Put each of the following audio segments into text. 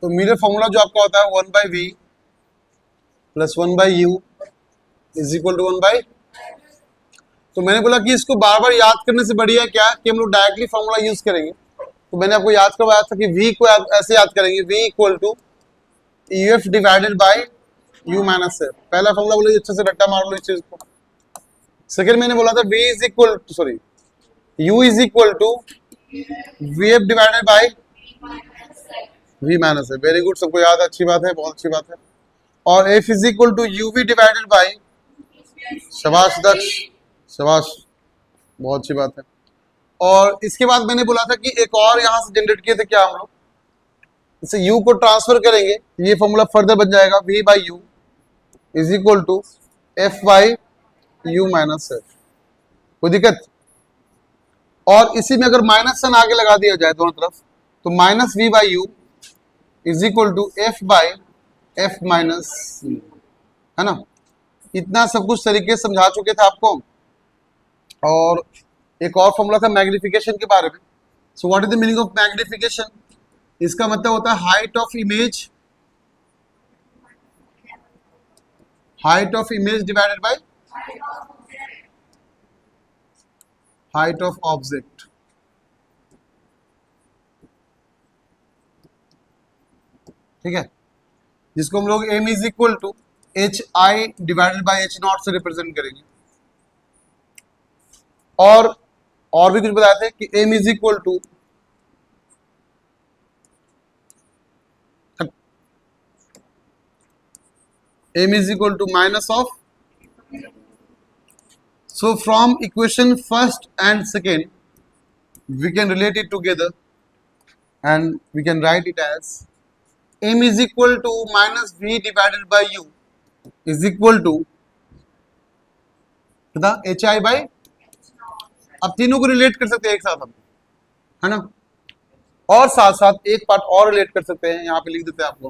तो mirror formula जो आपका होता है 1/v plus 1/u is equal to 1/। तो मैंने बोला कि इसको बार बार याद करने से बढ़िया क्या कि हम लोग डायरेक्टली फॉर्मूला यूज करेंगे। तो मैंने आपको याद करवाया था कि v को आप ऐसे याद करेंगे, v equal to ef divided by u minus f। पहला फॉर्मूला बोले अच्छे से रट्टा मार लो इस चीज को। सेकंड मैंने बोला था v is equal to sorry u is equal to vf divided by v minus f। Very good, सबको याद है, अच्छी बात है, बहुत अच्छी बात है। और f is equal to uv divided by, शाबाश दक्ष, शाबाश, बहुत अच्छी बात है। और इसके बाद मैंने बोला था कि एक और यहां से जनरेट किए थे क्या हम लोग, इसे u को ट्रांसफर करेंगे, ये फॉर्मूला फर्दर बन जाएगा v by u is equal to f by u minus f। कोई दिक्कत? और इसी में अगर माइनस सन आगे लगा दिया जाए दोनों तरफ तो minus v by u is equal to f by f minus u, है ना। इतना सब कुछ तरीके से समझा चुके थे आपको। और एक और फॉर्मूला था मैग्निफिकेशन के बारे में। So what is the meaning of magnification? इसका मतलब होता है height of image, height of image divided by height of object. ठीक है, जिसको हम लोग m is equal to H I divided by H not से रिप्रेजेंट करेंगे। और भी कुछ बताए थे कि m is equal to m is equal to minus of. So from equation first and second we can relate it together and we can write it as m is equal to minus v divided by u is equal to H I by. अब तीनों को relate कर सकते हैं एक साथ हम, है ना। और साथ साथ एक पार्ट और रिलेट कर सकते हैं, यहाँ पे लिख देते हैं आपको,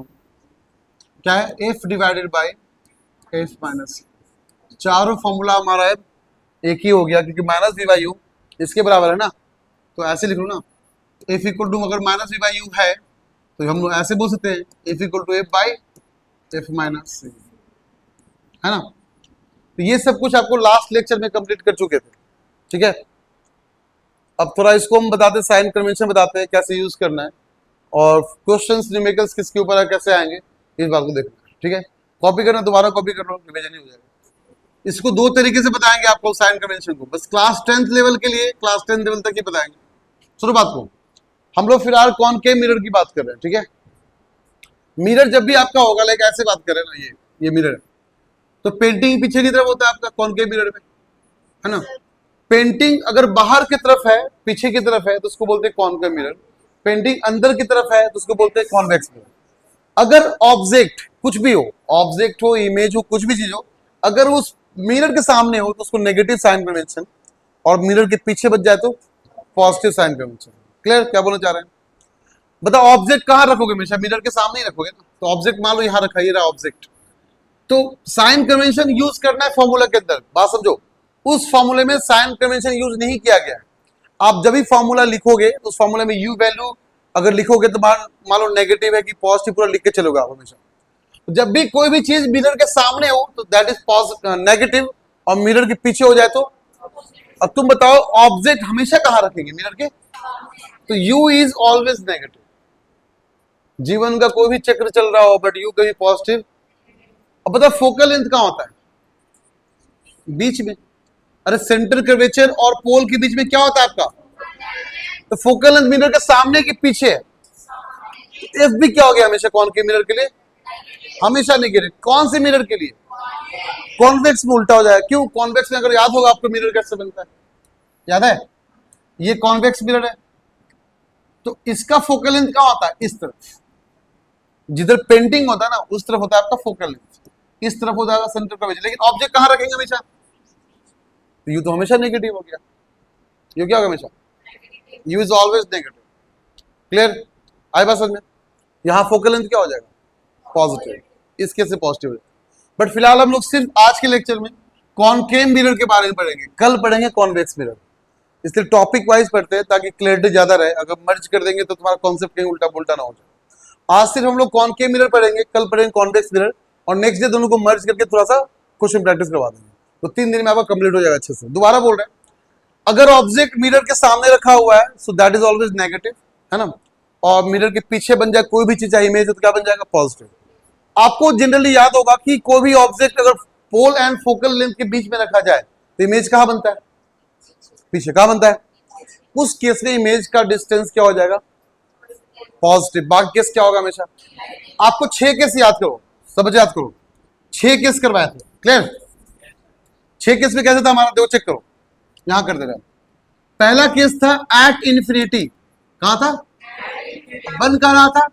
क्या है, f divided by f minus. चारों फॉर्मूला हमारा एक ही हो गया क्योंकि माइनस v बाई यू इसके बराबर है ना। तो ऐसे लिख लो ना, f इक्वल टू अगर माइनस v बाई यू है तो हम लोग ऐसे बोल सकते हैं f equal to f by f minus, है ना। तो ये सब कुछ आपको लास्ट लेक्चर में कंप्लीट कर चुके थे, ठीक है। अब थोड़ा इसको हम बताते हैं, साइन कन्वेंशन बताते हैं कैसे यूज करना है, और क्वेश्चंस न्यूमेरिकल्स किसके ऊपर है, कैसे आएंगे, इस बात को देखना, ठीक है। कॉपी करना, दोबारा कॉपी कर लो, रिवीजन ही हो जाएगा। इसको दो तरीके से बताएंगे आपको साइन कन्वेंशन को, बस क्लास 10th लेवल के लिए, क्लास 10th लेवल तक ही बताएंगे। सुनो बात को, हम लोग फिलहाल कॉनकेव मिरर की बात कर रहे हैं, ठीक है। मिरर जब भी आपका होगा, लाइक ऐसे बात कर रहे हैं ना, ये मिरर है, तो पेंटिंग पीछे की तरफ होता है आपका कॉनकेव मिरर में, है ना। पेंटिंग अगर बाहर की तरफ है, पीछे की तरफ है, तो उसको बोलते हैं कॉनकेव मिरर। पेंटिंग अंदर की तरफ है तो उसको बोलते हैं कॉन्वेक्स मिरर। अगर ऑब्जेक्ट कुछ भी हो, ऑब्जेक्ट हो, इमेज हो, कुछ भी चीज हो, अगर उस मिरर के सामने हो तो उसको नेगेटिव साइन कन्वेंशन, और मिरर के पीछे बच जाए तो पॉजिटिव साइन कन्वेंशन। क्लियर? क्या बोलना चाह रहे हैं बताओ। ऑब्जेक्ट कहाँ रखोगे? हमेशा मिरर के सामने ही रखोगे ना। तो ऑब्जेक्ट मान लो यहाँ रखा, ये रहा ऑब्जेक्ट। तो साइन कन्वेंशन यूज करना है फॉर्मूला के अंदर, बात समझो। उस फॉर्मूले में साइन कन्वेंशन यूज नहीं किया गया है। आप जब भी फॉर्मूला लिखोगे तो उस फॉर्मूले में यू वैल्यू अगर लिखोगे तो मान लो नेगेटिव है कि पॉजिटिव, पूरा लिख के चलोगे आप हमेशा। तो जब भी कोई भी चीज मिरर के सामने हो तो दैट इज नेगेटिव, और मिरर के पीछे हो जाए तो। अब तुम बताओ ऑब्जेक्ट हमेशा कहां रखेंगे? मिरर के। तो यू इज ऑलवेज नेगेटिव। जीवन का कोई भी चक्र चल रहा हो बट यू कभी पॉजिटिव। अब बताओ फोकल लेंथ कहां होता है? बीच में। अरे सेंटर कर्वेचर और पोल के बीच में क्या होता है आपका? तो फोकल लेंथ मिरर के सामने के पीछे है। एफ भी क्या हो गया हमेशा कॉनकेव मिरर के लिए? हमेशा नेगेटिव। कौन से मिरर के लिए? कॉन्वेक्स में उल्टा हो जाएगा। क्यों? कॉन्वेक्स में अगर याद होगा आपको मिरर कैसे बनता है, याद है? ये कॉन्वेक्स मिरर है, तो इसका फोकल लेंथ कहां होता है? इस तरफ। जिधर पेंटिंग होता है ना उस तरफ होता है आपका फोकल लेंथ, इस तरफ होता है सेंटर कर्वेचर। लेकिन ऑब्जेक्ट कहां रखेंगे हमेशा? तो यू तो हमेशा नेगेटिव हो गया। यू क्या होगा हमेशा? U is always negative. Clear? आई बात समझ में? यहां फोकल लेंथ क्या हो जाएगा? पॉजिटिव। इसके से पॉजिटिव है। बट फिलहाल हम लोग सिर्फ आज के लेक्चर में कॉनकेव मिरर के बारे में पढ़ेंगे, कल पढ़ेंगे कॉन्वेक्स मिरर। इसलिए टॉपिक वाइज पढ़ते हैं ताकि क्लियरिटी ज्यादा रहे। अगर मर्ज कर देंगे तो तुम्हारा कॉन्सेप्ट कहीं उल्टा पुल्टा ना हो जाए। आज सिर्फ हम लोग कॉनकेव मिरर पढ़ेंगे, कल पढ़ेंगे कॉन्वेक्स मिरर, और नेक्स्ट डे दोनों को मर्ज करके थोड़ा सा क्वेश्चन प्रैक्टिस करवा देंगे। तो 3 दिन में आपका कंप्लीट हो जाएगा अच्छे से। दोबारा बोल रहे हैं, अगर ऑब्जेक्ट मिरर के सामने रखा हुआ है so that is always negative, है ना, और मिरर के पीछे बन जाए कोई भी चीज, चाहे इमेज, तो क्या बन जाएगा? पॉजिटिव। आपको जनरली याद होगा कि कोई भी ऑब्जेक्ट अगर पोल एंड फोकल लेंथ के बीच में रखा जाए तो इमेज कहां बनता है? पीछे। कहां बनता है? उस केस में इमेज का डिस्टेंस क्या हो जाएगा? पॉजिटिव। बाकी केस क्या होगा? हमेशा आपको 6 केस याद करो, सब याद करो। 6 केस करवाए थे, क्लियर? 6 केस में कैसे था हमारा? देखो, चेक करो, यहां कर दे रहे हैं। पहला केस था एट इंफिनिटी, कहां था? बंद कर रहा था।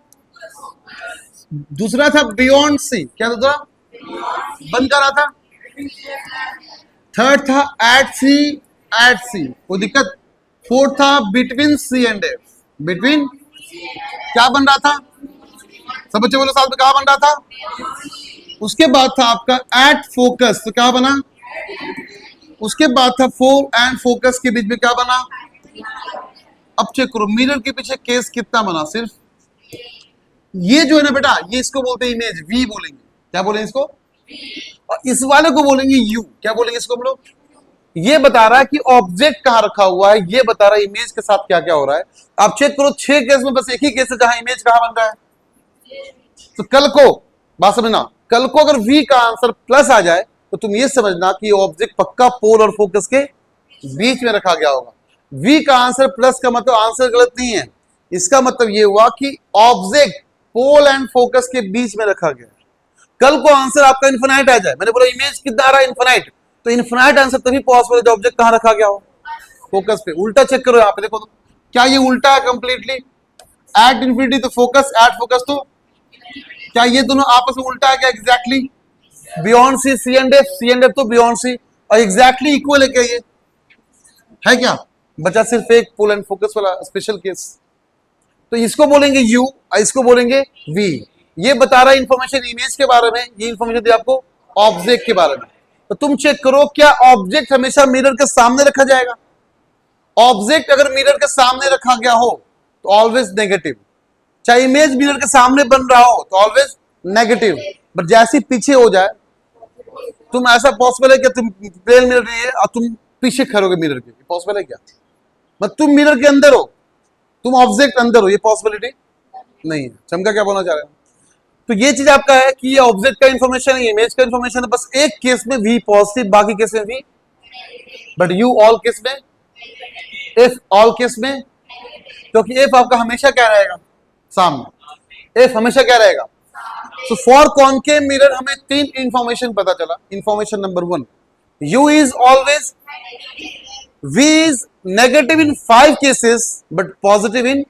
दूसरा था बियॉन्ड सी, क्या दूसरा? बंद कर रहा था। थर्ड था एट सी, एट सी, कोई दिक्कत? फोर्थ था between C and F, between, क्या बन रहा था? सब बच्चे बोलो साथ में, कहां बन रहा था? उसके बाद था आपका एट फोकस, तो क्या बना? उसके बाद था फोर एंड फोकस के बीच में क्या बना? अब चेक करो मिरर के पीछे केस कितना बना? सिर्फ ये जो है ना बेटा, ये इसको बोलते हैं इमेज, वी बोलेंगे। क्या बोलेंगे इसको? और इस वाले को बोलेंगे यू। क्या बोलेंगे इसको हम लोग? ये बता रहा है कि ऑब्जेक्ट कहां रखा हुआ है, ये बता रहा है इमेज के साथ क्या क्या हो रहा है। आप चेक करो 6 केस में बस एक ही केस है जहां इमेज कहां बन रहा है। तो कल को बात समझना, कल को अगर v का आंसर प्लस आ जाए तो तुम ये समझना कि ऑब्जेक्ट पक्का पोल और फोकस के बीच में रखा गया होगा। v का आंसर प्लस का मतलब आंसर गलत नहीं है, इसका मतलब ये हुआ कि ऑब्जेक्ट पोल एंड फोकस के बीच में रखा गया। कल को आंसर आपका इन्फिनाइट आ जाए, मैंने बोला इमेज कितना आ रहा है? इन्फिनाइट, तो इन्फिनाइट आंसर तभी पॉसिबल है जब ऑब्जेक्ट कहां रखा गया हो? फोकस पे। उल्टा चेक करो यहाँ पे, देखो तो क्या ये उल्टा है कंप्लीटली? एट इंफिनिटी तो फोकस, एट फोकस तो क्या ये दोनों आपस में उल्टा है क्या? Exactly beyond C, C and F, C and F तो बियॉन्ड सी, और एग्जैक्टली इक्वल है क्या? ये है क्या? बचा सिर्फ एक पोल एंड फोकस वाला स्पेशल केस। तो इसको बोलेंगे यू और इसको बोलेंगे वी। ये बता रहा है इंफॉर्मेशन इमेज के बारे में, ये इंफॉर्मेशन दी आपको ऑब्जेक्ट के बारे में। तो तुम चेक करो क्या ऑब्जेक्ट हमेशा मिरर के सामने रखा जाएगा? ऑब्जेक्ट अगर मिरर के सामने रखा गया हो तो ऑलवेज नेगेटिव, चाहे इमेज मिरर के सामने बन रहा हो तो ऑलवेज नेगेटिव। बट जैसे पीछे हो जाए, तुम ऐसा पॉसिबल है कि तुम प्लेन मिरर नहीं है और तुम पीछे खड़ोगे मिरर के? पॉसिबल है क्या? मतलब तुम मिरर के अंदर हो, तुम ऑब्जेक्ट अंदर हो, ये पॉसिबिलिटी नहीं है। चमका क्या बोलना चाह रहे हैं? तो ये चीज आपका है कि ये ऑब्जेक्ट का इंफॉर्मेशन है, इमेज का इंफॉर्मेशन है। बस एक केस में वी पॉजिटिव, बाकी केस में V, but you all case में, इफ ऑल केस में, क्योंकि इफ आपका हमेशा क्या रहेगा? सामने। इफ हमेशा क्या रहेगा? सो फॉर कॉनकेव मिरर हमें 3 इंफॉर्मेशन पता चला। Information number 1, u is always, v is negative in 5 cases but positive in,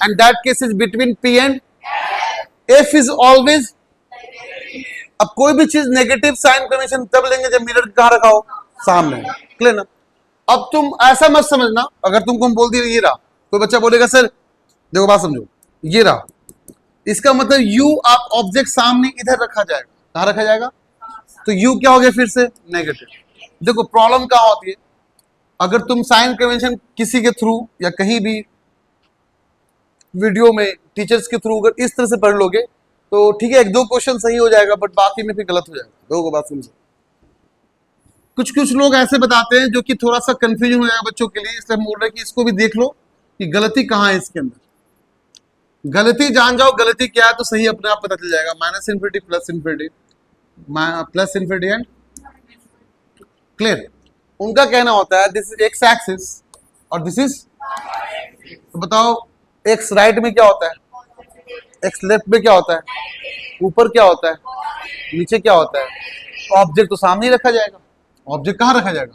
and that case is between p and f is always। अब कोई भी चीज नेगेटिव साइन कन्वेंशन तब लेंगे जब मिरर कहां रखा हो? सामने। क्लियर ना? अब तुम ऐसा मत समझना, अगर तुमको बोल दिया ये रहा, कोई बच्चा बोलेगा सर देखो बात समझो, ये रहा, इसका मतलब u आप ऑब्जेक्ट सामने इधर रखा जाएगा। कहां रखा जाएगा? तो u क्या हो गया? फिर से नेगेटिव। देखो प्रॉब्लम कहां होती है, अगर तुम साइन कन्वेंशन किसी के थ्रू या कहीं भी वीडियो में टीचर्स के थ्रू अगर इस तरह से पढ़ लोगे तो ठीक है, 1-2 क्वेश्चन सही हो जाएगा, बट बाकी में फिर गलत हो जाएगा। देखो बात समझो, कुछ लोग ऐसे बताते हैं जो कि थोड़ा सा कंफ्यूजन हो जाएगा बच्चों के लिए, इसलिए हम बोल रहे हैं कि इसको भी देख लो कि गलती कहाँ है इसके अंदर। गलती जान जाओ गलती क्या है तो सही अपने आप पता चल जाएगा। Minus infinity, plus infinity, plus infinity and clear. उनका कहना होता है दिस इज एक्स एक्सिस और दिस इज, तो बताओ एक्स राइट में क्या होता है? एक्स लेफ्ट में क्या होता है? ऊपर क्या होता है? नीचे क्या होता है? ऑब्जेक्ट तो सामने ही रखा जाएगा। ऑब्जेक्ट कहाँ रखा जाएगा?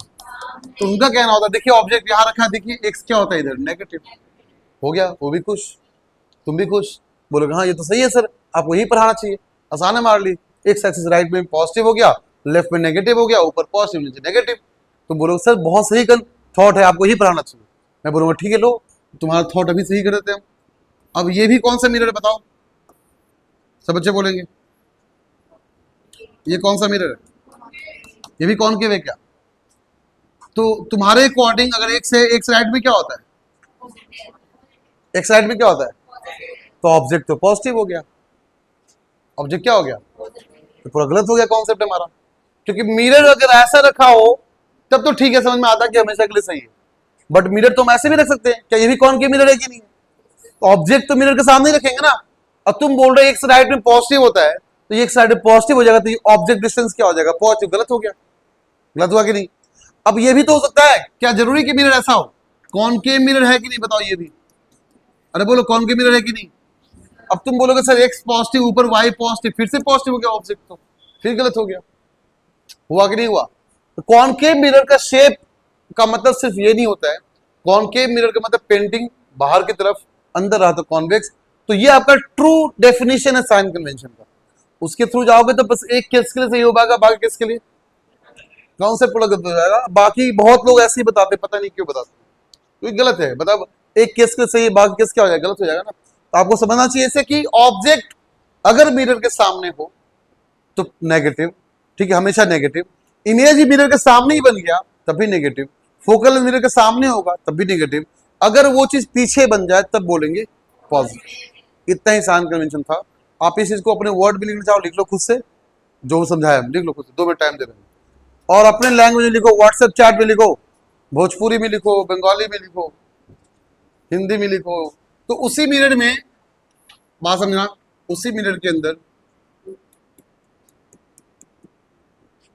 तो उनका कहना होता है देखिए ऑब्जेक्ट यहाँ रखा है, देखिए एक्स क्या होता है इधर? नेगेटिव। हो गया, वो भी खुश, तुम भी खुश। बोलोगे हाँ ये तो सही है सर, आपको यही पढ़ाना चाहिए, आसान है मार ली। एक्स एक्सिस राइट में पॉजिटिव हो गया, लेफ्ट में नेगेटिव हो गया, ऊपर पॉजिटिव नीचे नेगेटिव। तो बोलोगे सर बहुत सही थॉट है, आपको यही पढ़ाना चाहिए। मैं बोलूँगा ठीक है लो तुम्हारा थॉट अभी सही कर देते हैं। अब ये भी कौन सा मिरर है बताओ? सब बच्चे बोलेंगे ये कौन सा मिरर है? ये भी कॉनकेव है क्या? तो तुम्हारे अकॉर्डिंग अगर एक से राइट में क्या होता है? एक साइड में क्या होता है? तो ऑब्जेक्ट तो पॉजिटिव हो गया, ऑब्जेक्ट क्या हो गया, तो पूरा गलत हो गया कॉन्सेप्ट हमारा। क्योंकि मिरर अगर ऐसा रखा हो तब तो ठीक है, समझ में आता है कि हमेशा के लिए सही है, बट मिरर तो हम ऐसे भी रख सकते हैं, क्या ये भी कॉनकेव मिरर है कि नहीं? ऑब्जेक्ट तो मिरर के सामने ही रखेंगे ना। अब तुम बोल रहे हो एक साइड में पॉजिटिव होता है, तो ये एक साइड में पॉजिटिव हो जाएगा, तो ये ऑब्जेक्ट डिस्टेंस क्या हो जाएगा, पॉजिटिव, गलत हो गया, गलत हुआ कि नहीं? अब ये भी तो हो सकता है, क्या जरूरी कि मिरर ऐसा हो, कॉनकेव मिरर है कि नहीं बताओ ये भी, अरे बोलो कॉनकेव मिरर है कि नहीं? अब तुम बोलोगे सर एक्स पॉजिटिव ऊपर वाई पॉजिटिव, फिर से पॉजिटिव हो गया ऑब्जेक्ट, तो फिर गलत हो गया, हुआ कि नहीं हुआ? तो कॉनकेव मिरर का शेप का मतलब सिर्फ ये नहीं होता है, कॉनकेव मिरर का मतलब पेंटिंग बाहर की तरफ, अंदर रहा तो कॉन्वेक्स, तो ये आपका ट्रू डेफिनेशन है साइन कन्वेंशन का। उसके थ्रू जाओगे तो बस एक केस के लिए सही हो पाएगा, बाकी केस के लिए कॉन्सेप्ट पूरा गलत हो जाएगा। बाकी बहुत लोग ऐसे ही बताते, पता नहीं क्यों बताते, तो गलत है, बताओ एक केस के सही बाकी केस क्या हो जाएगा, गलत हो जाएगा ना। तो आपको समझना चाहिए ऐसे कि ऑब्जेक्ट अगर मिरर के सामने हो तो नेगेटिव, ठीक है, हमेशा नेगेटिव। इमेज ही मिरर के सामने ही बन गया तब भी नेगेटिव, फोकल मिरर के सामने होगा तब भी नेगेटिव, अगर वो चीज पीछे बन जाए तब बोलेंगे पॉजिटिव। इतना ही साइन कन्वेंशन था। आप इस चीज को अपने वर्ड में लिखना चाहो लिख लो खुद से, जो समझाया लिख लो खुद से, 2 मिनट टाइम दे रहे हैं। और अपने लैंग्वेज में लिखो, व्हाट्सएप चैट में लिखो, भोजपुरी में लिखो, बंगाली में लिखो, हिंदी में लिखो। तो उसी मिनट में बात समझना, उसी मिनट के अंदर,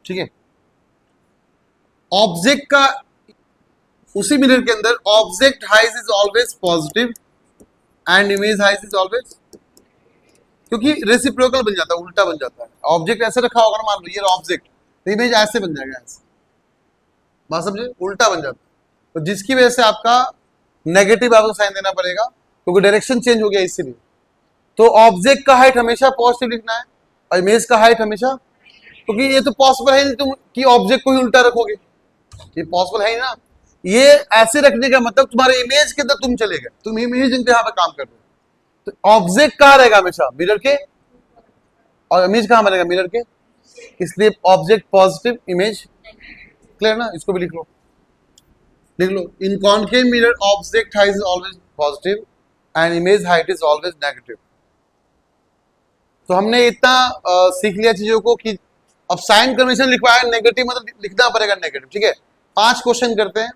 ठीक है, ऑब्जेक्ट का उसी मिनट के अंदर object heights is always positive and image heights is always, क्योंकि रेसिप्रोकल बन जाता है, उल्टा बन जाता है। ऑब्जेक्ट ऐसे रखा होगा ना, मान लो ये ऑब्जेक्ट, तो इमेज ऐसे बन जाएगा, ऐसे, बात समझे, उल्टा बन जाता है। तो जिसकी वजह से आपका नेगेटिव आपको साइन देना पड़ेगा, क्योंकि डायरेक्शन चेंज हो गया इसीलिए। तो ऑब्जेक्ट का हाइट हमेशा पॉजिटिव लिखना है और इमेज का हाइट हमेशा, क्योंकि ये तो पॉसिबल है नहीं तुम कि ऑब्जेक्ट को ही उल्टा रखोगे, ये पॉसिबल है ही ना। ये ऐसे रखने का मतलब तुम्हारे इमेज के अंदर तुम चले गए, तुम इमेज के यहाँ पे काम कर रहे हो, तो ऑब्जेक्ट कहाँ रहेगा हमेशा, मिरर के, और इमेज कहाँ बनेगा, मिरर के, इसलिए ऑब्जेक्ट पॉजिटिव, इमेज क्लियर ना। इसको भी लिख लो, लिख लो, in concave mirror object height is always positive and image height is always negative. तो हमने इतना सीख लिया चीजों को कि अब साइन कन्वेंशन लिखवाया नेगेटिव मतलब लिखना पड़ेगा नेगेटिव, ठीक है। 5 क्वेश्चन करते हैं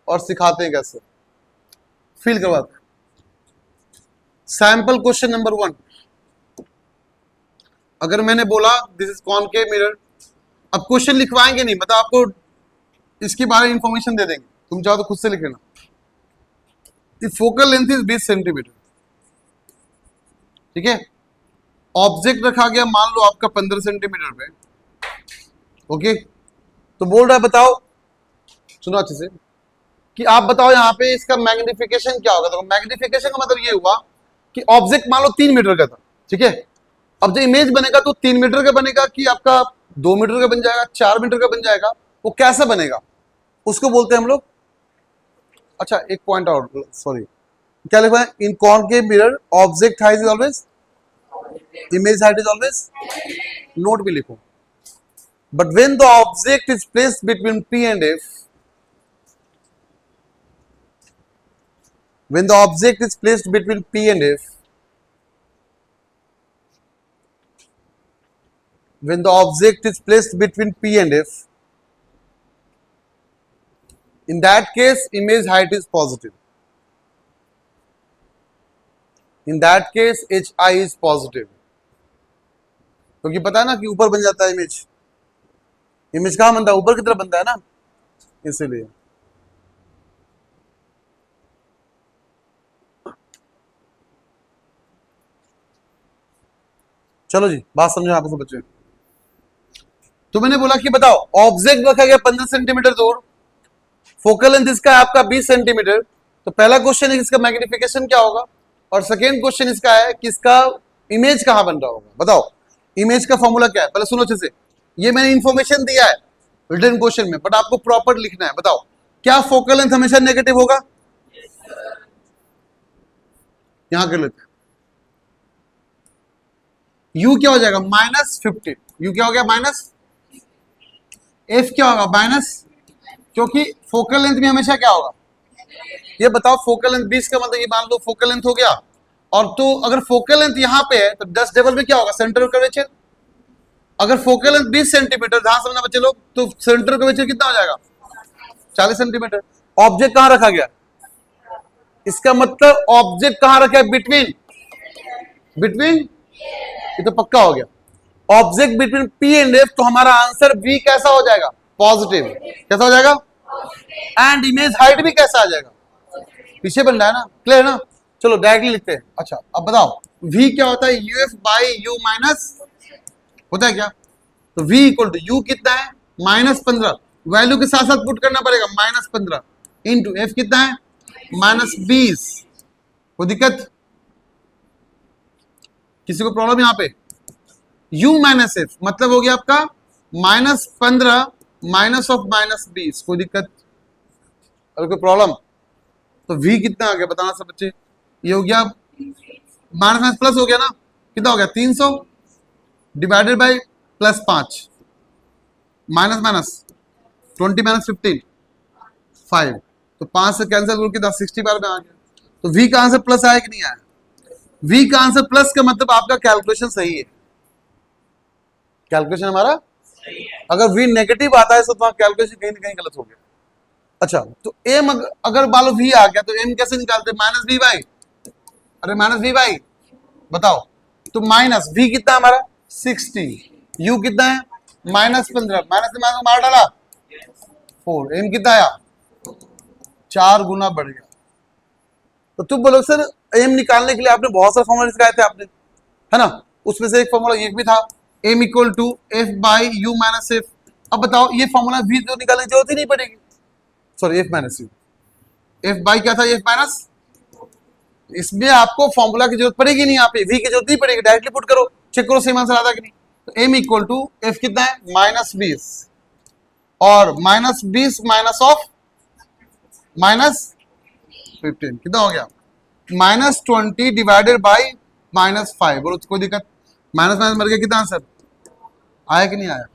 और सिखाते हैं कैसे, फील करवाते हैं। सैंपल क्वेश्चन नंबर 1, अगर मैंने बोला दिस इज कॉनकेव मिरर, अब क्वेश्चन लिखवाएंगे नहीं, मतलब आपको इसके बारे में इंफॉर्मेशन दे देंगे, तुम चाहो तो खुद से लिख लेना। फोकल लेंथ इज 20 सेंटीमीटर, ठीक है। ऑब्जेक्ट रखा गया मान लो आपका 15 सेंटीमीटर पे, ओके। तो बोल रहा है बताओ, सुनो अच्छे से, कि आप बताओ यहाँ पे इसका मैग्निफिकेशन क्या होगा। देखो मैग्निफिकेशन का मतलब ये हुआ कि ऑब्जेक्ट मान लो 3 मीटर का था, ठीक है। अब जो इमेज बनेगा तो 3 मीटर का बनेगा कि आपका 2 मीटर का बन जाएगा, 4 मीटर का बन जाएगा, वो कैसा बनेगा उसको बोलते हैं हम लोग। अच्छा एक पॉइंट आउट, सॉरी, क्या लिखा है, in concave mirror object height is always, image height is always, note भी लिखो। But when the object is placed between P and F, when the object is placed between P and F, when the object is placed between P and F, in that case image height is positive, in that case HI is positive, क्योंकि पता है ना कि ऊपर बन जाता है image, image कहाँ बनता है, ऊपर की तरफ बनता है ना, इसीलिए। चलो जी बात समझो आप सब बच्चे। तो मैंने बोला कि बताओ ऑब्जेक्ट रखा गया 15 सेंटीमीटर दूर, फोकल लेंथ इसका आपका 20 सेंटीमीटर, तो पहला क्वेश्चन है इसका मैग्निफिकेशन क्या होगा, और सेकेंड क्वेश्चन इसका है कि इसका इमेज कहां बन रहा होगा। बताओ इमेज का फॉर्मूला क्या है, पहले सुनो अच्छे से, ये मैंने इंफॉर्मेशन दिया है रिटन क्वेश्चन में, बट आपको प्रॉपर लिखना है। बताओ क्या फोकल लेंथ हमेशा नेगेटिव होगा, यहां कर लेते हैं, यू क्या हो जाएगा -50, यू क्या हो गया माइनस, एफ क्या होगा माइनस, क्योंकि फोकल लेंथ में हमेशा क्या होगा, ये बताओ फोकल लेंथ 20 का मतलब ये मान लो फोकल लेंथ हो गया, और तो अगर फोकल लेंथ यहाँ पे है तो 10 डबल में क्या होगा, सेंटर ऑफ कर्वेचर। अगर फोकल लेंथ 20 सेंटीमीटर, ध्यान समझना बच्चे लोग, तो सेंटर ऑफ कर्वेचर कितना हो जाएगा, 40 सेंटीमीटर। ऑब्जेक्ट कहां रखा गया, इसका मतलब ऑब्जेक्ट कहां रखा है, बिटवीन, बिटवीन, ये तो पक्का हो गया, object between P and F. तो हमारा आंसर बी कैसा हो जाएगा, पॉजिटिव। कैसा हो जाएगा, एंड इमेज हाइट भी कैसा आ जाएगा, पीछे बन रहा है ना, क्लियर है ना। चलो डायरेक्टली लिखते हैं। अच्छा अब बताओ v क्या होता है, यूएफ बाई यू माइनस होता है क्या, तो v इक्वल टू यू कितना है, -15, वैल्यू के साथ साथ पुट करना पड़ेगा, -15 इंटू एफ कितना है, -20। कोई दिक्कत, किसी को प्रॉब्लम यहाँ पे, u माइनस एफ मतलब हो गया आपका -15 माइनस ऑफ -20, कोई दिक्कत, अगर कोई प्रॉब्लम, तो v कितना आ गया बताना सब बच्चे, ये हो गया माइनस प्लस हो गया ना, कितना हो गया 300 divided by +5, minus minus 20 minus 15 5, तो 5 से कैंसिल करके 60 बार में आ गया। तो v का आंसर प्लस आया कि नहीं आया, v का आंसर प्लस का मतलब आपका कैलकुलेशन सही है, कैलकुलेशन हमारा सही है। अगर v नेगेटिव आता है तो तुम्हारा कैलकुलेशन कहीं ना कहीं गलत हो गया। अच्छा तो m अगर मान लो v आ गया तो m कैसे निकालते हैं, -v बाई, अरे -v बाई बताओ, तो माइनस v कितना हमारा 60, u कितना है -15, माइनस से माइनस मार डाला 4, m कितना आया 4 गुना बढ़ गया। तो तुम बोलो सर m निकालने के लिए आपने बहुत सारे फॉर्मूला सिखाए थे आपने, है ना, उसमें से एक फॉर्मूला ये भी था, m equal to F by U minus F. अब बताओ ये फॉर्मूला v तो निकालने की जरूरत ही नहीं पड़ेगी, sorry F minus you, F by क्या था, एफ माइनस, इसमें आपको फॉर्मूला की जरूरत पड़ेगी नहीं, यहाँ पे v की जरूरत नहीं पड़ेगी, डायरेक्टली पुट करो, चेक करो सेम आंसर आता कि नहीं। तो m इक्वल टू एफ कितना है -20 और -20 माइनस ऑफ -15 कितना हो गया, -20 डिवाइडेड बाई -5। बोलो कोई दिक्कत, माइनस माइनस मर गया, कितना आंसर आया कि नहीं आया,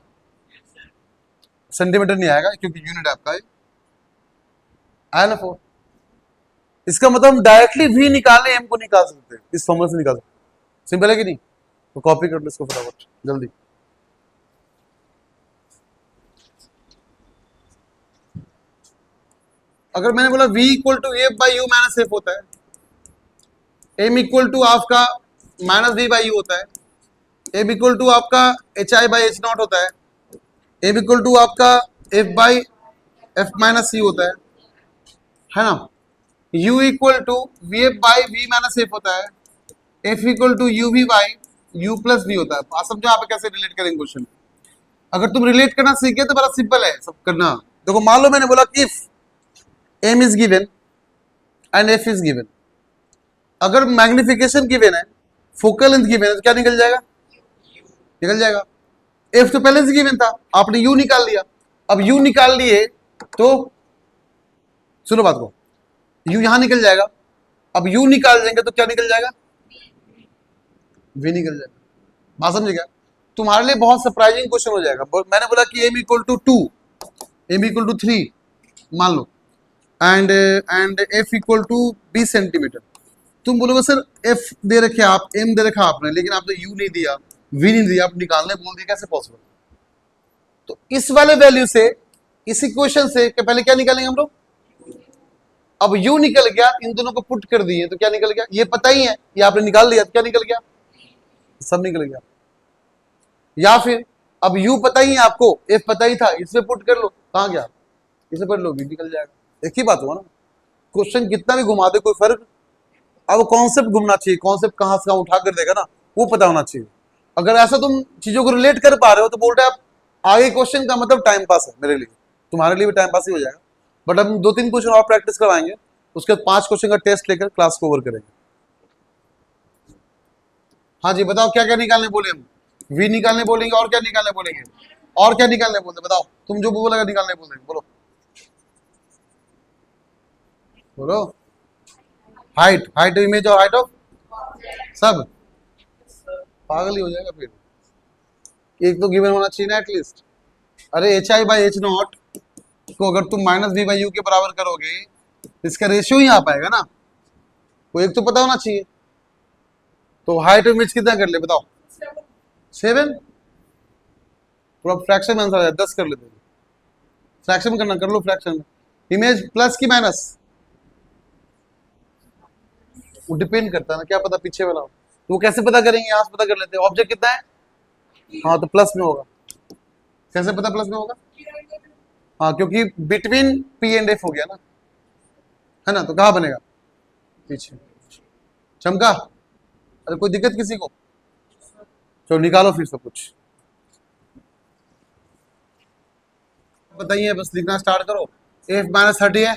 सेंटीमीटर नहीं आएगा क्योंकि यूनिट आपका है, आया ना 4। इसका मतलब हम डायरेक्टली v निकालने m को निकाल सकते हैं, इस फॉर्मूला से निकाल सकते हैं, सिंपल है कि नहीं। तो कॉपी कर लो इसको फटाफट जल्दी। अगर मैंने बोला v equal to F by U minus F होता है, m इक्वल टू आपका -v बाई यू होता है, m इक्वल टू आपका hi बाई h नॉट होता है, m इक्वल टू आपका f by f minus c होता है ना, u equal to V F by we minus F होता है, f equal to U V by U plus V होता है। आप समझो यहाँ पे कैसे रिलेट करेंगे क्वेश्चन, अगर तुम रिलेट करना सीखे तो बड़ा सिंपल है सब करना। देखो मान लो मैंने बोला कि if m is given and f is given, अगर मैग्निफिकेशन गिवन है, फोकल लेंथ गिवन है, तो क्या निकल जाएगा, निकल जाएगा। f तो पहले से गिवन था, आपने u निकाल लिया, अब u निकाल लिए तो सुनो बात को, u यहां निकल जाएगा, अब u निकाल देंगे तो क्या निकल जाएगा, v निकल जाएगा। बात समझ गया, तुम्हारे लिए बहुत सरप्राइजिंग क्वेश्चन हो जाएगा। मैंने बोला कि m equal to 2, m equal to 3 मान लो, and f equal to 20 centimetre. तुम बोलोगे सर f दे रखे आप, m दे रखा आपने, लेकिन आपने u नहीं दिया, v नहीं दिया, आप निकालने बोल दिया, कैसे पॉसिबल। तो इस वाले वैल्यू से, इस इक्वेशन से पहले क्या निकालेंगे हम लोग, अब u निकल गया, इन दोनों को पुट कर दिए तो क्या निकल गया, ये पता ही है, ये आपने निकाल लिया तो क्या निकल गया, सब निकल गया। या फिर अब u पता ही है आपको, f पता ही था, इसमें पुट कर लो, कहां गया, इसे पढ़ लो, v निकल जाएगा। एक ही बात हुआ ना, क्वेश्चन कितना भी घुमा दे कोई फर्क, अब कॉन्सेप्ट घूमना चाहिए, कॉन्सेप्ट कहां से कहां उठा कर देगा ना वो पता होना चाहिए। अगर ऐसा तुम चीजों को रिलेट कर पा रहे हो तो बोल रहे आप आगे क्वेश्चन का मतलब टाइम पास है, मेरे लिए तुम्हारे लिए भी टाइम पास ही हो जाएगा। बट हम 2-3 क्वेश्चन और प्रैक्टिस करवाएंगे, उसके बाद 5 क्वेश्चन का टेस्ट लेकर क्लास को ओवर करेंगे। हाँ जी बताओ क्या क्या निकालने बोले हम, v निकालने बोलेंगे, और क्या निकालने बोलेंगे, और क्या निकालने बोलते बताओ, तुम जो बोलेगा निकालने बोलेंगे, बोलो बोलो। हाइट, हाइट इमेज और हाइट ऑफ सब, पागल ही हो जाएगा फिर, एक तो गिवन होना चाहिए ना एटलीस्ट। अरे hi बाई h नॉट को अगर तुम -v बाई u के बराबर करोगे, इसका रेशियो ही आ पाएगा ना, वो एक तो पता होना चाहिए। तो हाइट ऑफ इमेज कितना कर ले बताओ? 7। पूरा फ्रैक्शन में आंसर आ जाए, 10 कर लेते हैं। फ्रैक्शन करना कर लो, फ्रैक्शन में इमेज प्लस की माइनस, वो डिपेंड करता है ना, क्या पता पीछे वाला हो। तो वो कैसे पता करेंगे? यहाँ से पता कर लेते हैं। ऑब्जेक्ट कितना है? हाँ तो प्लस में होगा। कैसे पता प्लस में होगा? हाँ क्योंकि बिटवीन पी एंड एफ हो गया ना, है ना, तो कहाँ बनेगा? पीछे। चमका? अरे कोई दिक्कत किसी को? चलो निकालो फिर सब कुछ, बताइए, बस लिखना स्टार्ट करो। एफ माइनस 30 है,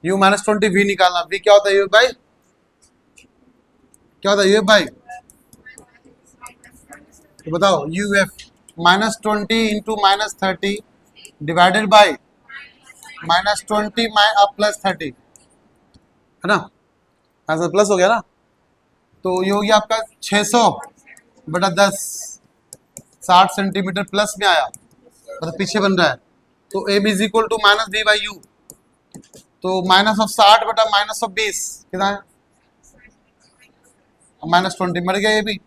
यू माइनस 20, वी निकालना। वी क्या होता है यू भाई? क्या होता है यू भाई? तो बताओ U F minus 20 into minus 30 divided by minus 20 plus 30, है ना, आंसर प्लस हो गया ना। तो ये हो गया आपका 600 बटा 10, 60 सेंटीमीटर प्लस में आया, मतलब पीछे बन रहा है। तो M is equal to minus V by U, तो माइनस ऑफ 60 बटा माइनस ऑफ 20 कितना है? माइनस 20, मर गया ये भी,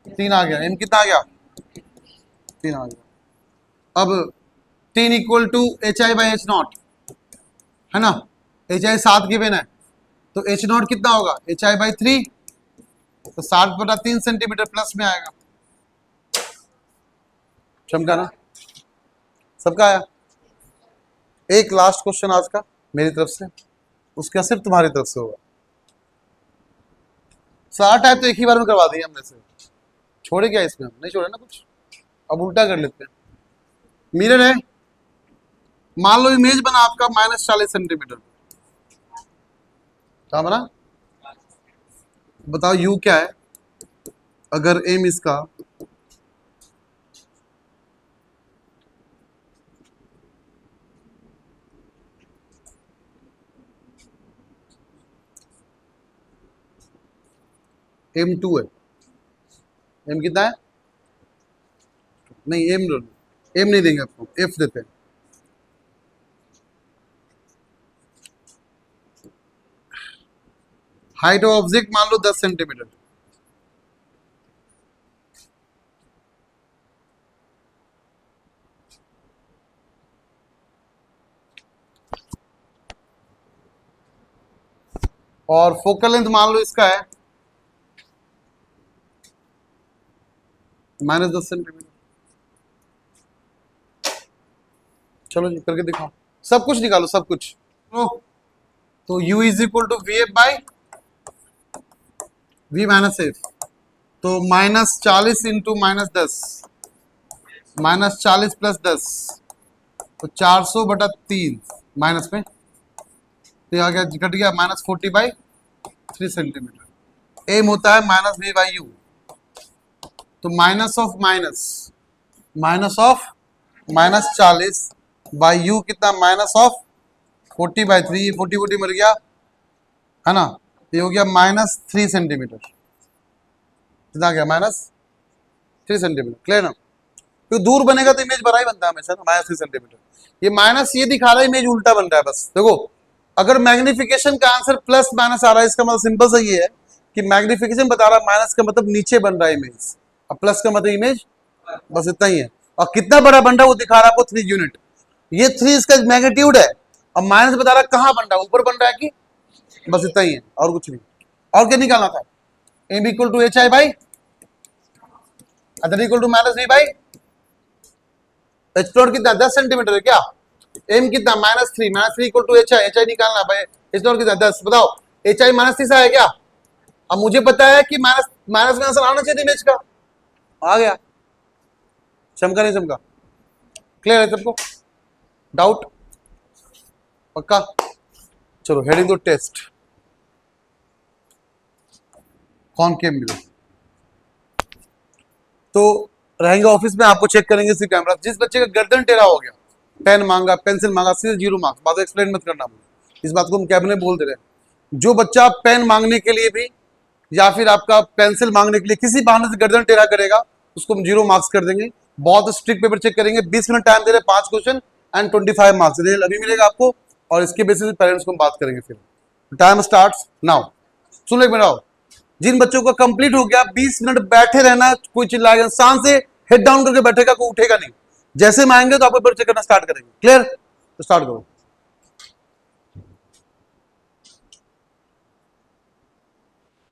3 आ गया। एम कितना आ गया? 3 आ गया। अब 3 equal to H I by H not, है ना, एच आई 7 गिवन है, तो एच नॉट कितना होगा? एच आई बाई 3, तो 60 बटा 3 सेंटीमीटर प्लस में आएगा। चमका ना? सबका आया? एक लास्ट क्वेश्चन आज का मेरी तरफ से, उसका सिर्फ तुम्हारी तरफ से होगा। सारा टाइप तो एक ही बार में करवा दिया हमने से, छोड़े क्या इसमें? हम नहीं छोड़े ना कुछ। अब उल्टा कर लेते हैं। मिरर है, मान लो इमेज बना आपका माइनस 40 सेंटीमीटर, क्या बना? बताओ यू क्या है अगर एम इसका M2 है। एम कितना है? नहीं एम नहीं देंगे आपको, एफ देते हैं। हाइट ऑफ ऑब्जेक्ट मान लो 10 सेंटीमीटर, और फोकल लेंथ मान लो इसका है माइनस 10 सेंटीमीटर। चलो जी करके दिखाओ, सब कुछ निकालो सब कुछ। तो u is equal to V F by we minus f, तो minus 40 into minus 10, minus 40 plus 10, तो 400 बटा 3 माइनस में, तो आ गया घट गया माइनस 40 बाई 3 सेंटीमीटर। एम होता है माइनस वी बाई यू, तो minus of minus, minus of minus 40 by you कितना? माइनस ऑफ 40 बाई 3, 40 मर गया, है ना, ये हो गया माइनस 3 सेंटीमीटर। कितना गया? Minus 3 centimetre. क्लियर ना? क्योंकि दूर बनेगा तो इमेज बड़ा ही बनता है हमेशा ना, माइनस 3 सेंटीमीटर। ये माइनस ये दिखा रहा है, इमेज उल्टा बन रहा है। बस देखो, अगर मैग्निफिकेशन का आंसर प्लस माइनस आ रहा है, इसका मतलब सिंपल सा ये है कि मैग्निफिकेशन बता रहा है, माइनस का मतलब नीचे बन रहा है इमेज, और प्लस का मतलब इमेज, बस इतना ही है। और कितना बड़ा बन रहा है वो दिखा रहा है आपको 3 यूनिट, ये 3 इसका मैग्नीट्यूड है, और माइनस बता रहा है कहाँ बन रहा है, ऊपर बन रहा है कि, बस इतना ही है और कुछ नहीं। और क्या निकालना था? M equal to H I by other equal to minus V by H not कितना? 10 सेंटीमीटर है क्या? एम कितना? Minus 3, minus 3 equal to H I निकालना भाई, एच नॉट कितना? 10। बताओ एच आई माइनस 3 है क्या? अब मुझे पता है कि माइनस माइनस में आंसर आना चाहिए इमेज का, आ गया। चमका नहीं चमका? क्लियर है सबको? डाउट? पक्का? चलो हेडिंग दो टेस्ट, कॉनकेव मिरर। तो रहेंगे ऑफिस में, आपको चेक करेंगे सी कैमरा। जिस बच्चे का गर्दन टेढ़ा हो गया, पेन मांगा, पेंसिल मांगा, सीधे 0 मार्क्स। बात एक्सप्लेन मत करना मुझे, इस बात को हम कैबिनेट बोल दे रहे हैं। जो बच्चा पेन मांगने के लिए भी या फिर आपका पेंसिल मांगने के लिए किसी बहाने से गर्दन टेढ़ा करेगा, उसको हम 0 मार्क्स कर देंगे। बहुत स्ट्रिक्ट पेपर चेक करेंगे। 20 मिनट टाइम दे रहे, 5 क्वेश्चन एंड 25 मार्क्स अभी मिलेगा आपको, और इसके बेसिस पे पेरेंट्स को हम बात करेंगे। फिर टाइम स्टार्ट्स नाउ। सुन लो एक मिनट आओ, जिन बच्चों का कंप्लीट हो गया 20 मिनट बैठे रहना, कोई चिल्लाएगा, शांत से हेड डाउन करके बैठेगा, कोई उठेगा नहीं। जैसे हम आएंगे तो आपको पेपर चेक करना स्टार्ट करेंगे। क्लियर? तो स्टार्ट करो।